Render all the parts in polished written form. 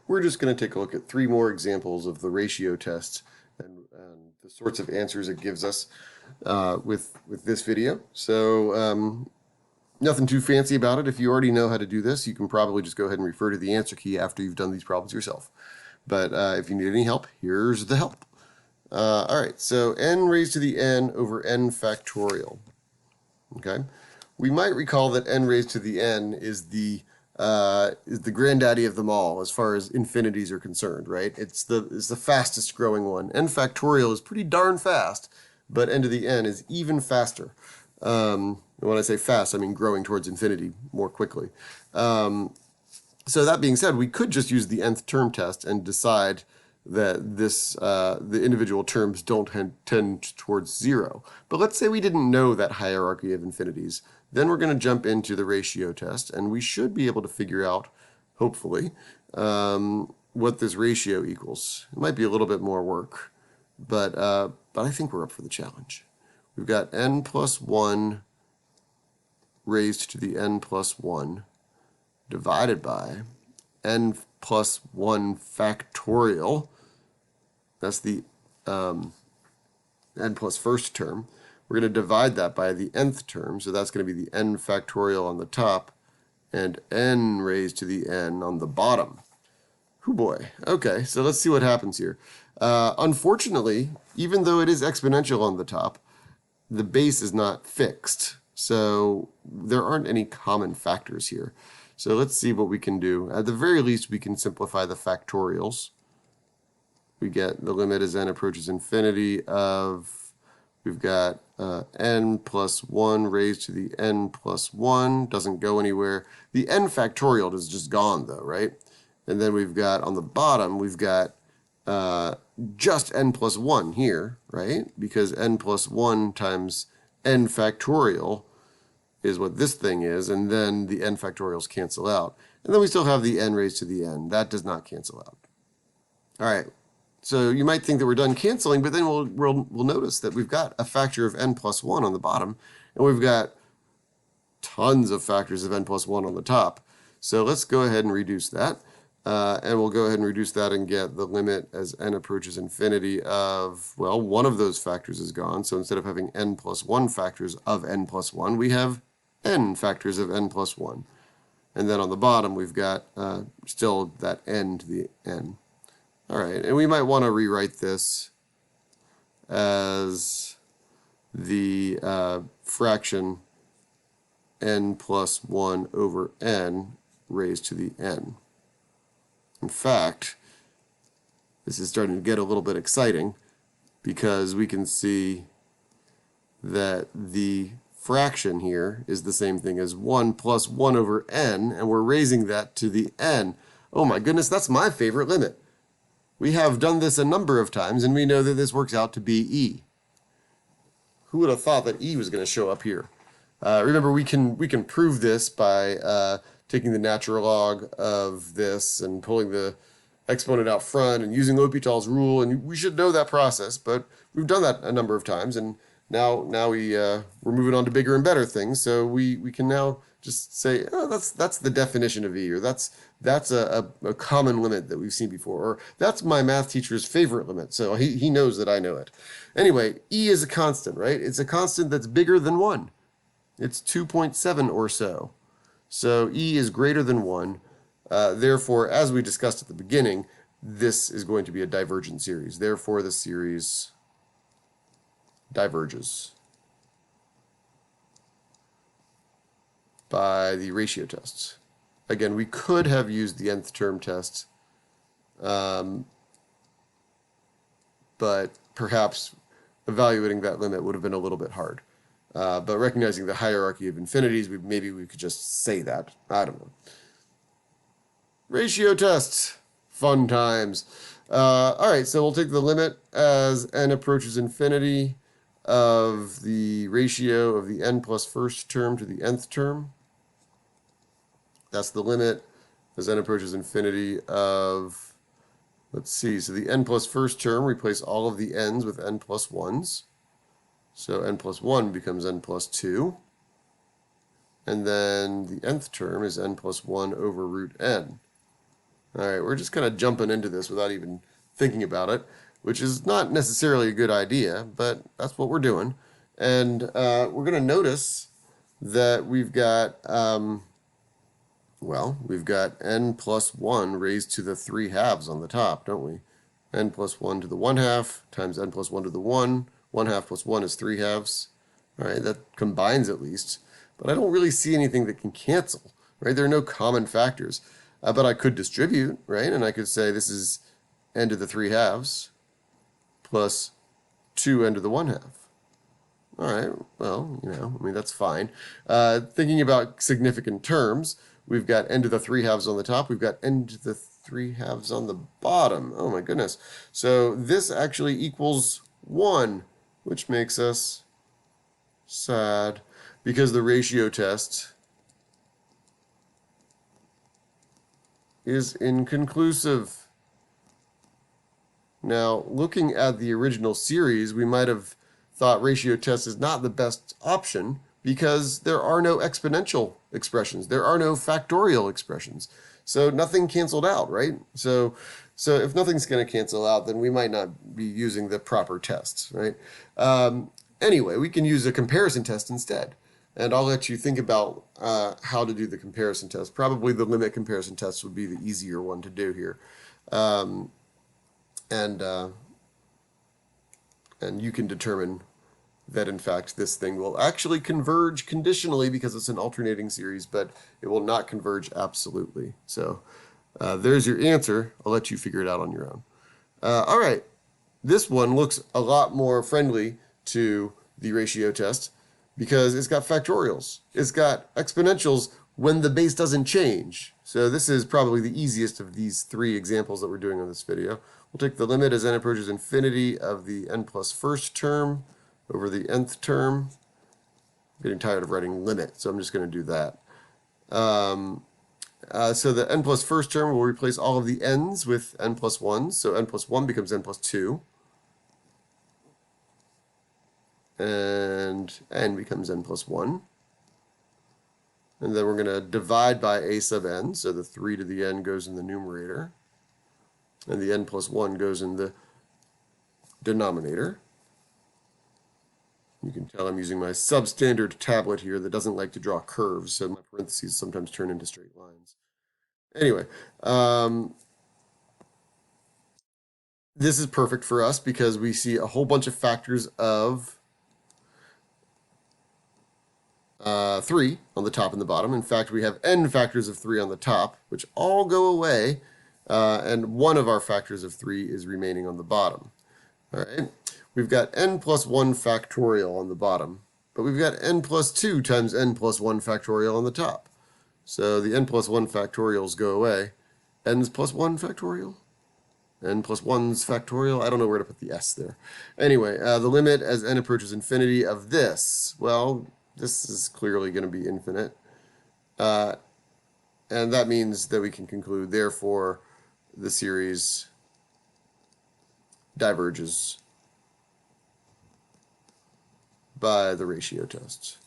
we're just going to take a look at 3 more examples of the ratio test and the sorts of answers it gives us with this video. So nothing too fancy about it. If you already know how to do this, you can probably just go ahead and refer to the answer key after you've done these problems yourself. But if you need any help, here's the help. All right, so n raised to the n over n factorial. Okay, we might recall that n raised to the n is the granddaddy of them all as far as infinities are concerned, right? It's the fastest growing one. N factorial is pretty darn fast, but n to the n is even faster. When I say fast, I mean growing towards infinity more quickly. So that being said, we could just use the nth term test and decide that the individual terms don't tend towards 0. But let's say we didn't know that hierarchy of infinities. Then we're going to jump into the ratio test, and we should be able to figure out, hopefully, what this ratio equals. It might be a little bit more work, but I think we're up for the challenge. We've got n plus 1 raised to the n plus 1 divided by n plus 1 factorial. That's the n plus first term. We're going to divide that by the nth term, so that's going to be the n factorial on the top and n raised to the n on the bottom. Hoo boy. Okay, so let's see what happens here. Unfortunately, even though it is exponential on the top, the base is not fixed, so there aren't any common factors here. So let's see what we can do. At the very least, we can simplify the factorials. We get the limit as n approaches infinity of, we've got n plus 1 raised to the n plus 1, doesn't go anywhere. The n factorial is just gone though, right? And then we've got on the bottom, we've got just n plus 1 here, right? Because n plus 1 times n factorial is what this thing is, and then the n factorials cancel out. And then we still have the n raised to the n. That does not cancel out. All right, so you might think that we're done canceling, but then we'll notice that we've got a factor of n plus 1 on the bottom, and we've got tons of factors of n plus 1 on the top. So let's go ahead and reduce that. And we'll go ahead and reduce that and get the limit as n approaches infinity of, well, one of those factors is gone. So instead of having n plus 1 factors of n plus 1, we have n factors of n plus 1. And then on the bottom, we've got still that n to the n. All right, and we might want to rewrite this as the fraction n plus 1 over n raised to the n. In fact, this is starting to get a little bit exciting because we can see that the fraction here is the same thing as 1 plus 1 over n, and we're raising that to the n. Oh my goodness, that's my favorite limit. We have done this a number of times, and we know that this works out to be e. Who would have thought that e was going to show up here? Remember, we can prove this by taking the natural log of this and pulling the exponent out front and using L'Hopital's rule, and we should know that process, but we've done that a number of times, and now we're moving on to bigger and better things, so we can now just say, oh, that's the definition of e, or that's a common limit that we've seen before, or that's my math teacher's favorite limit, so he knows that I know it. Anyway, e is a constant, right? It's a constant that's bigger than 1. It's 2.7 or so. So e is greater than 1. Therefore, as we discussed at the beginning, this is going to be a divergent series. Therefore, the series diverges by the ratio tests. Again, we could have used the nth term test, but perhaps evaluating that limit would have been a little bit hard. But recognizing the hierarchy of infinities, maybe we could just say that. I don't know. Ratio tests. Fun times. All right, so we'll take the limit as n approaches infinity of the ratio of the n plus first term to the nth term. That's the limit as n approaches infinity of, let's see, so the n plus first term, replace all of the n's with n plus 1's. So n plus 1 becomes n plus 2. And then the nth term is n plus 1 over root n. All right, we're just kind of jumping into this without even thinking about it, which is not necessarily a good idea, but that's what we're doing. And we're going to notice that we've got, we've got n plus 1 raised to the 3 halves on the top, don't we? N plus 1 to the 1 half times n plus 1 to the 1. 1 half plus 1 is 3 halves. All right, that combines at least. But I don't really see anything that can cancel, right? There are no common factors. But I could distribute, right? And I could say this is n to the 3 halves plus 2n to the 1 half. All right, well, I mean, that's fine. Thinking about significant terms, we've got n to the 3 halves on the top. We've got n to the 3 halves on the bottom. Oh, my goodness. So this actually equals 1, which makes us sad because the ratio test is inconclusive. Now, looking at the original series, we might have thought ratio test is not the best option because there are no exponential expressions. There are no factorial expressions. So nothing canceled out, right? So if nothing's going to cancel out, then we might not be using the proper tests, right? Anyway, we can use a comparison test instead. And I'll let you think about how to do the comparison test. Probably the limit comparison test would be the easier one to do here. And you can determine that, in fact, this thing will actually converge conditionally because it's an alternating series, but it will not converge absolutely. So there's your answer. I'll let you figure it out on your own. All right. This one looks a lot more friendly to the ratio test because it's got factorials. It's got exponentials when the base doesn't change. So this is probably the easiest of these 3 examples that we're doing on this video. We'll take the limit as n approaches infinity of the n plus first term over the nth term. I'm getting tired of writing limit, so I'm just going to do that. So the n plus first term will replace all of the n's with n plus 1. So n plus 1 becomes n plus 2. And n becomes n plus 1. And then we're going to divide by a sub n. So the 3 to the n goes in the numerator. And the n plus 1 goes in the denominator. You can tell I'm using my substandard tablet here that doesn't like to draw curves, so my parentheses sometimes turn into straight lines. Anyway, this is perfect for us because we see a whole bunch of factors of 3 on the top and the bottom. In fact, we have n factors of 3 on the top, which all go away, and one of our factors of 3 is remaining on the bottom. All right, we've got n plus 1 factorial on the bottom, but we've got n plus 2 times n plus 1 factorial on the top. So the n plus 1 factorials go away. N's plus 1 factorial? N plus 1's factorial? I don't know where to put the s there. Anyway, the limit as n approaches infinity of this, well, this is clearly going to be infinite. And that means that we can conclude, therefore, the series diverges by the ratio test.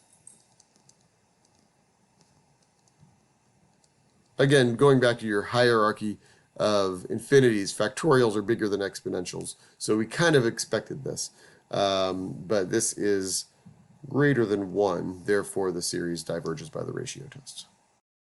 Again, going back to your hierarchy of infinities, factorials are bigger than exponentials. So we kind of expected this. But this is greater than 1, therefore the series diverges by the ratio test.